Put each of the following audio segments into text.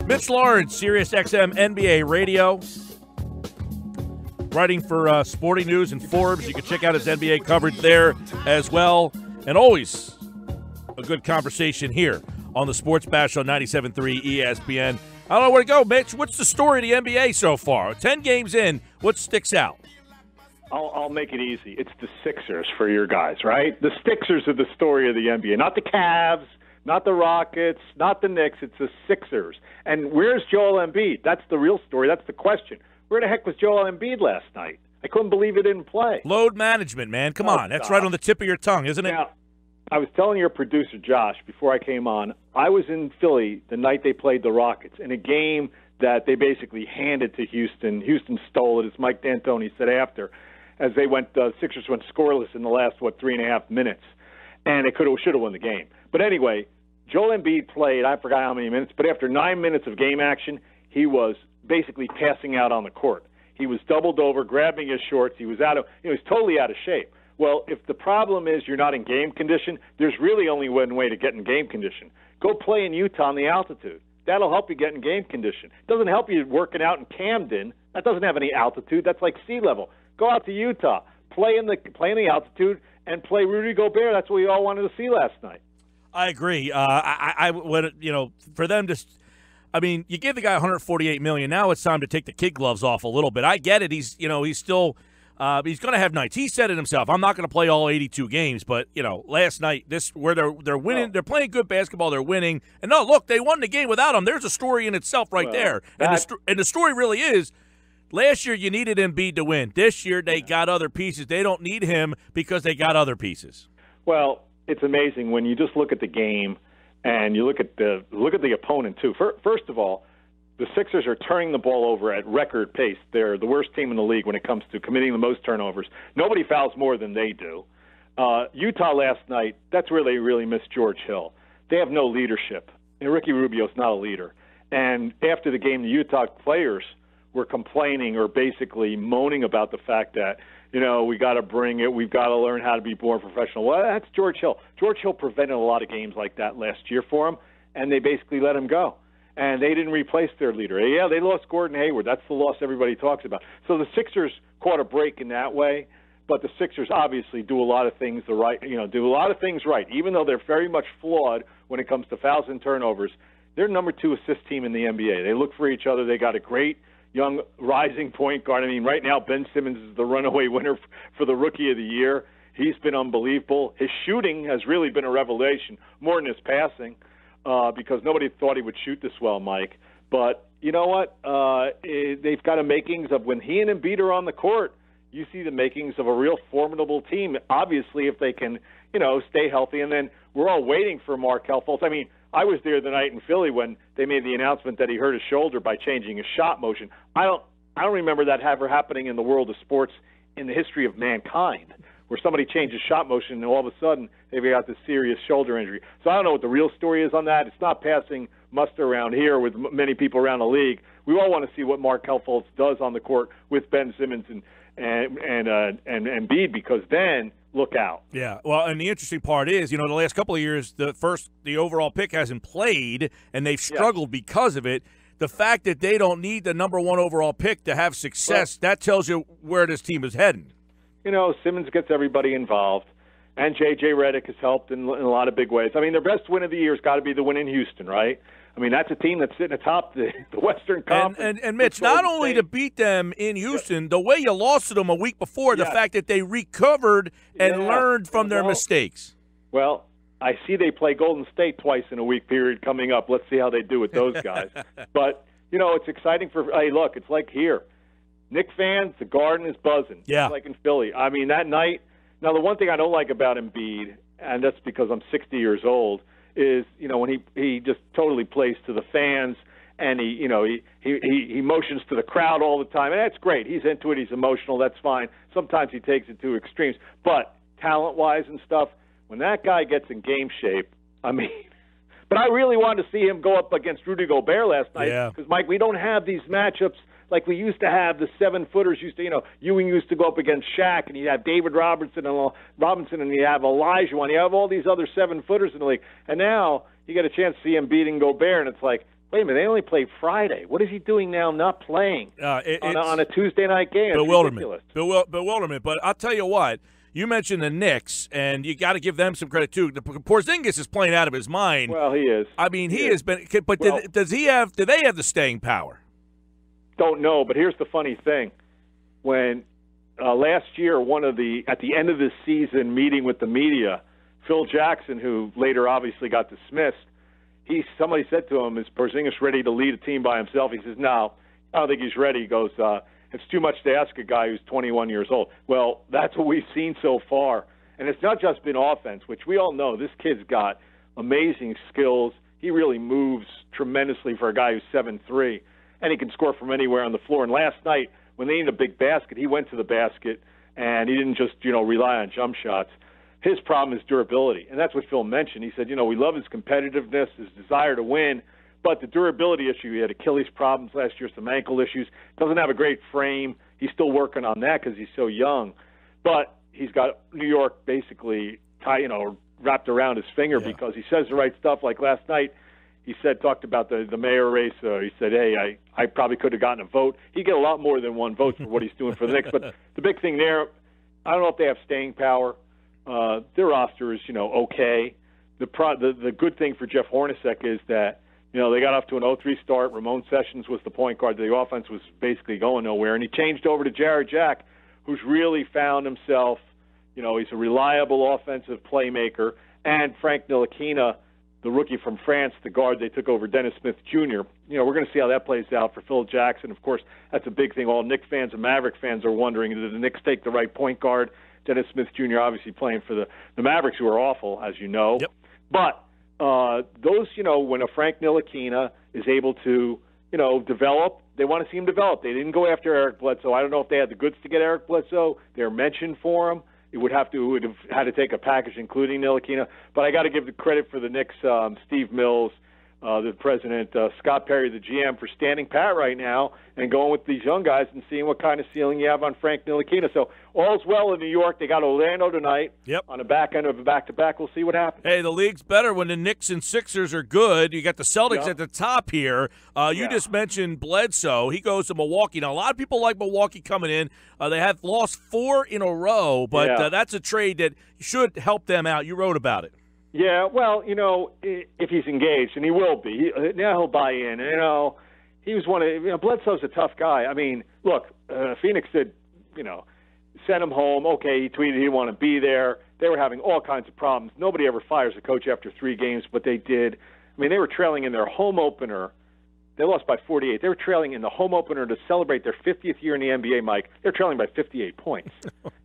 Mitch Lawrence, SiriusXM NBA Radio, writing for Sporting News and Forbes. You can check out his NBA coverage there as well. And always a good conversation here on the Sports Bash on 97.3 ESPN. I don't know where to go, Mitch. What's the story of the NBA so far? 10 games in, what sticks out? I'll make it easy. It's the Sixers for your guys, right? The Sixers are the story of the NBA, not the Cavs, not the Rockets, not the Knicks. It's the Sixers. And where's Joel Embiid? That's the real story. That's the question. Where the heck was Joel Embiid last night? I couldn't believe he didn't play. Load management, man. Come on. That's right on the tip of your tongue, isn't it? Now, I was telling your producer, Josh, before I came on, I was in Philly the night they played the Rockets in a game that they basically handed to Houston. Houston stole it, as Mike D'Antoni said after, as they went, Sixers went scoreless in the last, 3.5 minutes. And they should have won the game. But anyway, Joel Embiid played, I forgot how many minutes, but after 9 minutes of game action, he was basically passing out on the court. He was doubled over, grabbing his shorts. He was totally out of shape. Well, if the problem is you're not in game condition, there's really only one way to get in game condition. Go play in Utah on the altitude. That'll help you get in game condition. It doesn't help you working out in Camden. That doesn't have any altitude. That's like sea level. Go out to Utah, play in the altitude, and play Rudy Gobert. That's what we all wanted to see last night. I agree. I would, for them to, you gave the guy $148 million. Now it's time to take the kid gloves off a little bit. I get it. He's still, he's going to have nights. He said it himself. I'm not going to play all 82 games, but last night, where they're winning, they're playing good basketball. They're winning, and no, look, they won the game without him. There's a story in itself right there, and the story really is. Last year, you needed Embiid to win. This year, they got other pieces. They don't need him because they got other pieces. Well, it's amazing when you just look at the game and you look at the opponent too. First of all, the Sixers are turning the ball over at record pace. They're the worst team in the league when it comes to committing the most turnovers. Nobody fouls more than they do. Utah last night, that's where they really missed George Hill. They have no leadership. And Ricky Rubio's not a leader. And after the game, the Utah players were complaining or basically moaning about the fact that, we got to bring it. We've got to learn how to be more professional. Well, that's George Hill. George Hill prevented a lot of games like that last year for him, and they basically let him go. And they didn't replace their leader. Yeah, they lost Gordon Hayward. That's the loss everybody talks about. So the Sixers caught a break in that way, but the Sixers obviously do a lot of things right. Even though they're very much flawed when it comes to fouls and turnovers. They're number 2 assist team in the NBA. They look for each other. They got a great young rising point guard. Right now Ben Simmons is the runaway winner for the Rookie of the Year. He's been unbelievable. His shooting has really been a revelation, more than his passing, because nobody thought he would shoot this well, Mike. But you know what? They've got a makings of when he and Embiid are on the court, you see the makings of a real formidable team, obviously, if they can, stay healthy. And then we're all waiting for Markelle Fultz. I was there the night in Philly when they made the announcement that he hurt his shoulder by changing his shot motion. I don't remember that ever happening in the world of sports in the history of mankind, where somebody changes shot motion and all of a sudden they've got this serious shoulder injury. So I don't know what the real story is on that. It's not passing muster around here with many people around the league. We all want to see what Markelle Fultz does on the court with Ben Simmons and Embiid, because then look out. Yeah, well, and the interesting part is, the last couple of years, the overall pick hasn't played, and they've struggled because of it. The fact that they don't need the number 1 overall pick to have success, that tells you where this team is heading. Simmons gets everybody involved, and J.J. Redick has helped in a lot of big ways. Their best win of the year has got to be the win in Houston, right? That's a team that's sitting atop the Western Conference. And Mitch, not only to beat them in Houston, the way you lost to them a week before, the fact that they recovered and learned from their mistakes. Well, I see they play Golden State twice in a week period coming up. Let's see how they do with those guys. But, it's exciting look, it's like here. Knicks fans, the Garden is buzzing. Yeah. It's like in Philly. That night, now the one thing I don't like about Embiid, and that's because I'm 60 years old, is when he just totally plays to the fans, and he motions to the crowd all the time, and that's great. He's into it. He's emotional. That's fine. Sometimes he takes it to extremes, but talent-wise and stuff, when that guy gets in game shape, but I really wanted to see him go up against Rudy Gobert last night because Mike, we don't have these matchups like we used to have. The 7-footers Ewing used to go up against Shaq, and you have David Robinson, and you have Elijah, and you have all these other 7-footers in the league. And now you get a chance to see him beating Gobert, and it's like, wait a minute, they only play Friday. What is he doing now not playing on a Tuesday night game? Bewilderment. But I'll tell you what, you mentioned the Knicks, and you got to give them some credit, too. Porzingis is playing out of his mind. Well, he is. I mean, he has been – but do they have the staying power? Don't know, but here's the funny thing. When last year, at the end of the season meeting with the media, Phil Jackson, who later obviously got dismissed, somebody said to him, is Porzingis ready to lead a team by himself? He says, no, I don't think he's ready. He goes, it's too much to ask a guy who's 21 years old. Well, that's what we've seen so far. And it's not just been offense, which we all know. This kid's got amazing skills. He really moves tremendously for a guy who's 7'3", and he can score from anywhere on the floor. And last night, when they needed a big basket, he went to the basket, and he didn't just, rely on jump shots. His problem is durability, and that's what Phil mentioned. He said, we love his competitiveness, his desire to win, but the durability issue, he had Achilles problems last year, some ankle issues, doesn't have a great frame. He's still working on that because he's so young. But he's got New York basically wrapped around his finger because he says the right stuff. Like last night, he talked about the mayor race. He said, hey, I probably could have gotten a vote. He'd get a lot more than one vote for what he's doing for the Knicks. But the big thing there, I don't know if they have staying power. Their roster is, okay. The good thing for Jeff Hornacek is that, they got off to an 0-3 start. Ramon Sessions was the point guard. The offense was basically going nowhere. And he changed over to Jared Jack, who's really found himself, he's a reliable offensive playmaker. And Frank Ntilikina, the rookie from France, the guard they took over Dennis Smith Jr. We're going to see how that plays out for Phil Jackson. Of course, that's a big thing. All Knicks fans and Maverick fans are wondering, did the Knicks take the right point guard? Dennis Smith Jr. obviously playing for the Mavericks, who are awful, as you know. Yep. But those, when a Frank Ntilikina is able to, develop, they want to see him develop. They didn't go after Eric Bledsoe. I don't know if they had the goods to get Eric Bledsoe. They're mentioned for him. It would have had to take a package, including Ntilikina. But I got to give the credit for the Knicks, Steve Mills, the president, Scott Perry, the GM, for standing pat right now and going with these young guys and seeing what kind of ceiling you have on Frank Ntilikina. So all's well in New York. They got Orlando tonight. Yep. On the back end of a back-to-back. We'll see what happens. Hey, the league's better when the Knicks and Sixers are good. You got the Celtics at the top here. You just mentioned Bledsoe. He goes to Milwaukee. Now, a lot of people like Milwaukee coming in. They have lost 4 in a row, but that's a trade that should help them out. You wrote about it. Yeah, well, if he's engaged, and he will be, now he'll buy in. He was one of Bledsoe's a tough guy. I mean, look, Phoenix did, send him home. Okay, he tweeted he didn't want to be there. They were having all kinds of problems. Nobody ever fires a coach after 3 games, but they did. I mean, they were trailing in their home opener. They lost by 48. They were trailing in the home opener to celebrate their 50th year in the NBA, Mike. They're trailing by 58 points.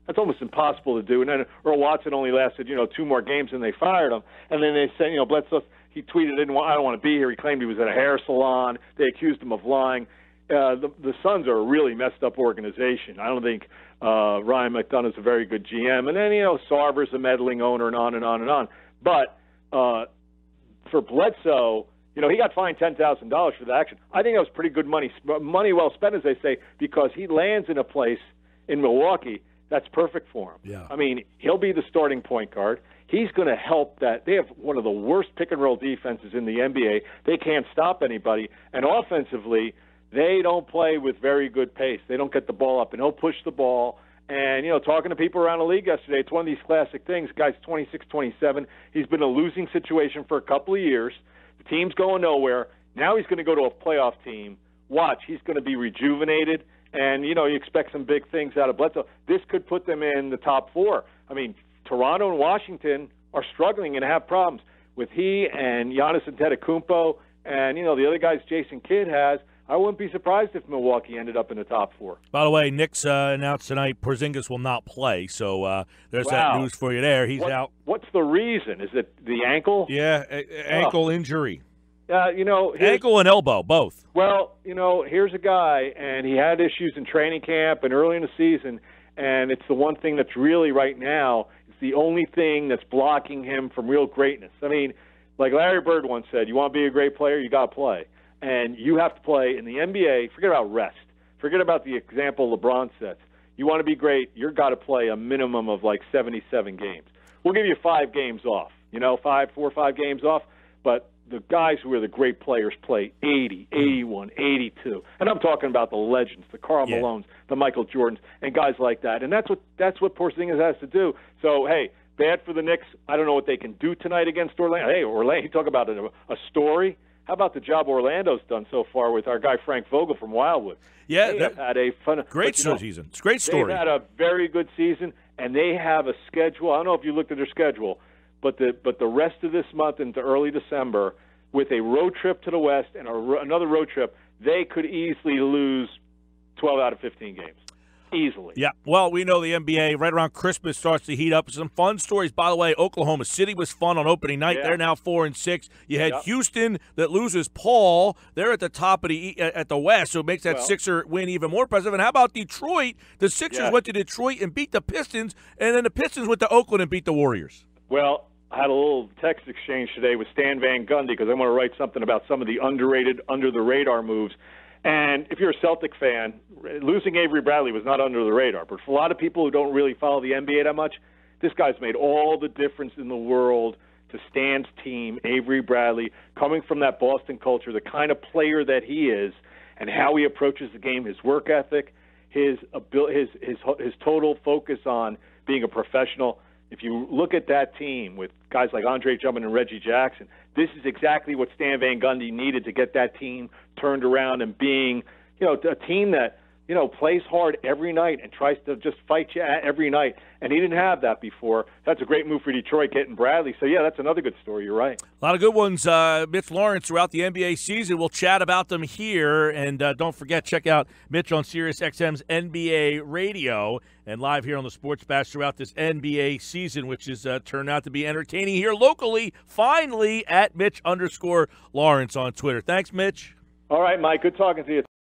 That's almost impossible to do. And then Earl Watson only lasted, 2 more games and they fired him. And then they said, Bledsoe, he tweeted, I don't want to be here. He claimed he was at a hair salon. They accused him of lying. The Suns are a really messed up organization. I don't think Ryan McDonough's a very good GM. And then, Sarver's a meddling owner and on and on and on. But for Bledsoe, he got fined $10,000 for the action. I think that was pretty good money well spent, as they say, because he lands in a place in Milwaukee that's perfect for him. Yeah. I mean, he'll be the starting point guard. He's going to help that. They have one of the worst pick-and-roll defenses in the NBA. They can't stop anybody. And offensively, they don't play with very good pace. They don't get the ball up, and he'll push the ball. And, talking to people around the league yesterday, it's one of these classic things. Guy's 26, 27. He's been in a losing situation for a couple of years. The team's going nowhere. Now he's going to go to a playoff team. Watch, he's going to be rejuvenated, and, you expect some big things out of Bledsoe. This could put them in the top 4. I mean, Toronto and Washington are struggling and have problems. With he and Giannis Antetokounmpo and, the other guys Jason Kidd has, I wouldn't be surprised if Milwaukee ended up in the top 4. By the way, Knicks announced tonight Porzingis will not play, so there's that news for you there. He's out. What's the reason? Is it the ankle? Yeah, ankle injury. Ankle and elbow, both. Well, here's a guy, and he had issues in training camp and early in the season, and it's the one thing that's really right now, it's the only thing that's blocking him from real greatness. I mean, like Larry Bird once said, you want to be a great player, you got to play. And you have to play in the NBA. Forget about rest. Forget about the example LeBron sets. You want to be great, you've got to play a minimum of like 77 games. We'll give you 5 games off, 4 or 5 games off. But the guys who are the great players play 80, 81, 82. And I'm talking about the legends, the Karl Malones, the Michael Jordans, and guys like that. And that's what Porzingis has to do. So, hey, bad for the Knicks. I don't know what they can do tonight against Orlando. Hey, Orlando, you talk about a story. How about the job Orlando's done so far with our guy Frank Vogel from Wildwood? Yeah, they have had a fun, great season. It's a great story. They've had a very good season, and they have a schedule. I don't know if you looked at their schedule, but the rest of this month into early December, with a road trip to the West and another road trip, they could easily lose 12 out of 15 games. Easily. Yeah. Well, we know the NBA right around Christmas starts to heat up. Some fun stories, by the way. Oklahoma City was fun on opening night. Yeah. They're now 4-6. You had Houston that loses Paul. They're at the top of the West, so it makes that Sixer win even more impressive. And how about Detroit? The Sixers went to Detroit and beat the Pistons, and then the Pistons went to Oakland and beat the Warriors. Well, I had a little text exchange today with Stan Van Gundy because I want to write something about some of the underrated, under-the-radar moves. And if you're a Celtic fan, losing Avery Bradley was not under the radar. But for a lot of people who don't really follow the NBA that much, this guy's made all the difference in the world to Stan's team, Avery Bradley, coming from that Boston culture, the kind of player that he is, and how he approaches the game, his work ethic, his total focus on being a professional. If you look at that team with guys like Andre Drummond and Reggie Jackson, this is exactly what Stan Van Gundy needed to get that team turned around and being, a team that, plays hard every night and tries to just fight you every night. And he didn't have that before. That's a great move for Detroit getting Bradley. So, yeah, that's another good story. You're right. A lot of good ones. Mitch Lawrence throughout the NBA season. We'll chat about them here. And don't forget, check out Mitch on SiriusXM's NBA radio and live here on the Sports Bash throughout this NBA season, which has turned out to be entertaining here locally, finally, at Mitch_Lawrence on Twitter. Thanks, Mitch. All right, Mike. Good talking to you.